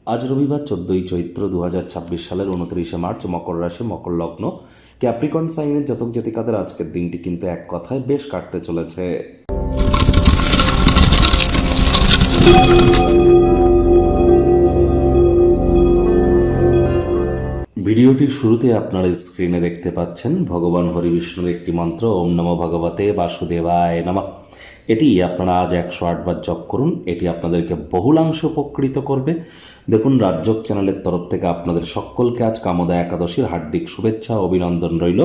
আজ রবিবার 14ই চৈত্র 2026 সালের 29শে মার্চ, মকর রাশি, মকর লগ্ন, ক্যাপ্রিকন সাইনের জাতক জাতিকাদের আজকের দিনটি কিন্তু এক কথায় বেশ কাটতে চলেছে। ভিডিওটির শুরুতে আপনারা স্ক্রিনে দেখতে পাচ্ছেন ভগবান হরিবিষ্ণুর একটি মন্ত্র, ওম নমো ভগবতে বাসুদেবায় নমঃ। এটি আপনারা আজ 108 বার জপ করুন। এটি আপনাদেরকে বহুলাংশে উপকৃত করবে। দেখুন, রাজযোগ চ্যানেলের তরফ থেকে আপনাদের সকলকে আজ কামদা একাদশীর হার্দিক শুভেচ্ছা ও অভিনন্দন রইল।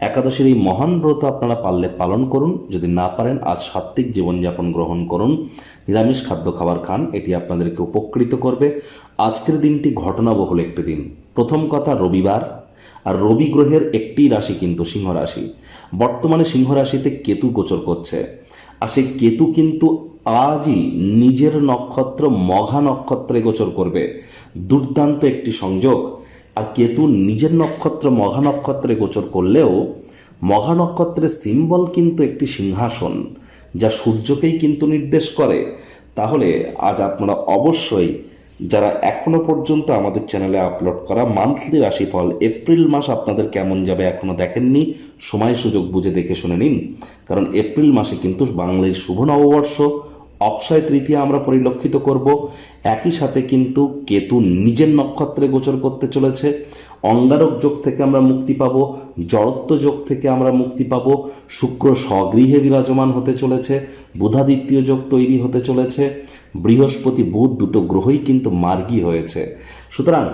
একাদশীর এই মহান ব্রত আপনারা পারলে পালন করুন, যদি না পারেন আজ সাত্ত্বিক জীবনযাপন গ্রহণ করুন, নিরামিষ খাদ্য খাবার খান, এটি আপনাদেরকে উপকৃত করবে। আজকের দিনটি ঘটনাবহুল একটি দিন। প্রথম কথা, রবিবার, আর রবি গ্রহের একটি রাশি কিন্তু সিংহ রাশি। বর্তমানে সিংহ রাশিতে কেতু গোচর করছে, আর সেই কেতু কিন্তু আজই নিজের নক্ষত্র মঘা নক্ষত্রে গোচর করবে। দুর্দান্ত একটি সংযোগ। আর কেতু নিজের নক্ষত্র মঘা নক্ষত্রে গোচর করলেও মঘা নক্ষত্রের সিম্বল কিন্তু একটি সিংহাসন, যা সূর্যকেই কিন্তু নির্দেশ করে। তাহলে আজ আপনারা অবশ্যই, যারা এখনো পর্যন্ত আমাদের চ্যানেলে আপলোড করা মান্থলি রাশিফল এপ্রিল মাস আপনাদের কেমন যাবে এখনো দেখেননি, সময় সুযোগ বুঝে দেখে শুনে নিন। কারণ এপ্রিল মাসে কিন্তু বাংলার শুভ নববর্ষ, অক্ষয় তৃতীয়া আমরা পরিলক্ষিত করব। একই সাথে কিন্তু কেতু নিজের নক্ষত্রে গোচর করতে চলেছে। অঙ্গারক যোগ থেকে আমরা মুক্তি পাব, জড়ত্ব যোগ থেকে আমরা মুক্তি পাব। শুক্র স্বগৃহে বিরাজমান হতে চলেছে, বুধাদিত্য যোগ তৈরি হতে চলেছে। বৃহস্পতি বুধ দুটো গ্রহই কিন্তু মার্গী হয়েছে। সুতরাং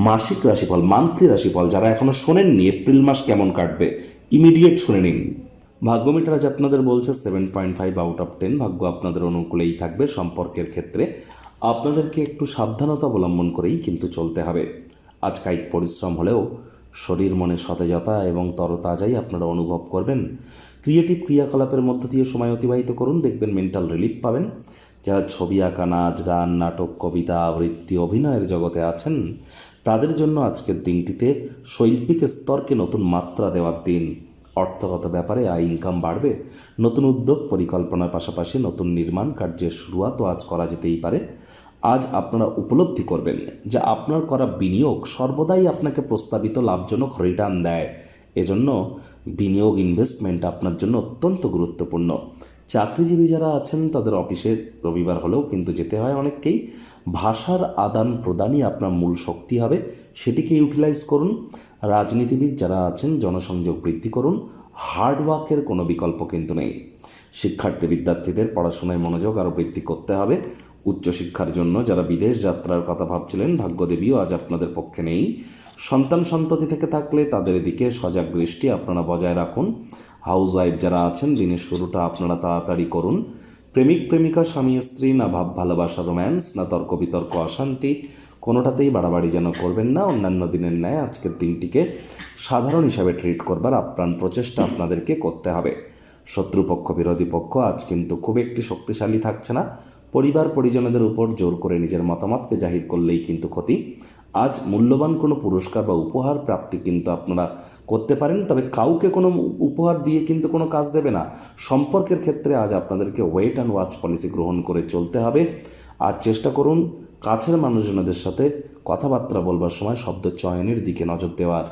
মাসিক রাশিফল, মান্থলি রাশিফল যারা এখনো শোনেননি এপ্রিল মাস কেমন কাটবে, ইমিডিয়েট শুনে নিন। ভাগ্যমিটার আজ আপনাদের বলছে 7.5 আউট অফ 10। ভাগ্য আপনাদের অনুকূলেই থাকবে। সম্পর্কের ক্ষেত্রে আপনাদেরকে একটু সাবধানতা অবলম্বন করেই কিন্তু চলতে হবে। আজ কায়িক পরিশ্রম হলেও শরীর মনে সতেজতা এবং তরতাজাই আপনারা অনুভব করবেন। ক্রিয়েটিভ ক্রিয়াকলাপের মধ্য দিয়ে সময় অতিবাহিত করুন, দেখবেন মেন্টাল রিলিফ পাবেন। যারা ছবি আঁকা, নাচ গান, নাটক, কবিতা, আবৃত্তি, অভিনয়ের জগতে আছেন, তাদের জন্য আজকের দিনটিতে শৈল্পিক স্তরকে নতুন মাত্রা দেওয়ার দিন। অর্থগত ব্যাপারে আয় ইনকাম বাড়বে। নতুন উদ্যোগ পরিকল্পনার পাশাপাশি নতুন নির্মাণ কার্যের শুরুয়াতও আজ করা যেতেই পারে। আজ আপনারা উপলব্ধি করবেন যে আপনার করা বিনিয়োগ সর্বদাই আপনাকে প্রস্তাবিত লাভজনক রিটার্ন দেয়। এজন্য বিনিয়োগ, ইনভেস্টমেন্ট আপনার জন্য অত্যন্ত গুরুত্বপূর্ণ। চাকরিজীবী যারা আছেন তাদের অফিসে রবিবার হলেও কিন্তু যেতে হয় অনেককেই। ভাষার আদান প্রদানই আপনার মূল শক্তি হবে, সেটিকে ইউটিলাইজ করুন। রাজনীতিবিদ যারা আছেন জনসংযোগ বৃদ্ধি করুন। হার্ডওয়ার্কের কোনো বিকল্প কিন্তু নেই। শিক্ষার্থী বিদ্যার্থীদের পড়াশোনায় মনোযোগ আরও বৃদ্ধি করতে হবে। উচ্চশিক্ষার জন্য যারা বিদেশ যাত্রার কথা ভাবছিলেন, ভাগ্যদেবীও আজ আপনাদের পক্ষে নেই। সন্তান সন্ততি থেকে থাকলে তাদের দিকে সজাগ দৃষ্টি আপনারা বজায় রাখুন। হাউস ওয়াইফ যারা আছেন, দিনের শুরুটা আপনারা তাড়াতাড়ি করুন। প্রেমিক প্রেমিকা, স্বামী স্ত্রী, না ভাব ভালোবাসা রোম্যান্স, না তর্ক বিতর্ক অশান্তি, কোনোটাতেই বাড়াবাড়ি যেন করবেন না। অন্যান্য দিনের ন্যায় আজকের দিনটিকে সাধারণ হিসাবে ট্রিট করবার আপ্রাণ প্রচেষ্টা আপনাদেরকে করতে হবে। শত্রুপক্ষ, বিরোধী পক্ষ আজ কিন্তু খুব একটি শক্তিশালী থাকছে না। পরিবার পরিজনদের উপর জোর করে নিজের মতামতকে জাহির করলেই কিন্তু ক্ষতি। আজ মূল্যবান কোনো পুরস্কার বা উপহার প্রাপ্তি কিন্তু আপনারা করতে পারেন, তবে কাউকে কোনো উপহার দিয়ে কিন্তু কোনো কাজ দেবে না। সম্পর্কের ক্ষেত্রে আজ আপনাদেরকে ওয়েট অ্যান্ড ওয়াচ পলিসি গ্রহণ করে চলতে হবে। আজ চেষ্টা করুন কাছের মানুষজনদের সাথে কথাবার্তা বলবার সময় শব্দ চয়নের দিকে নজর দেওয়ার।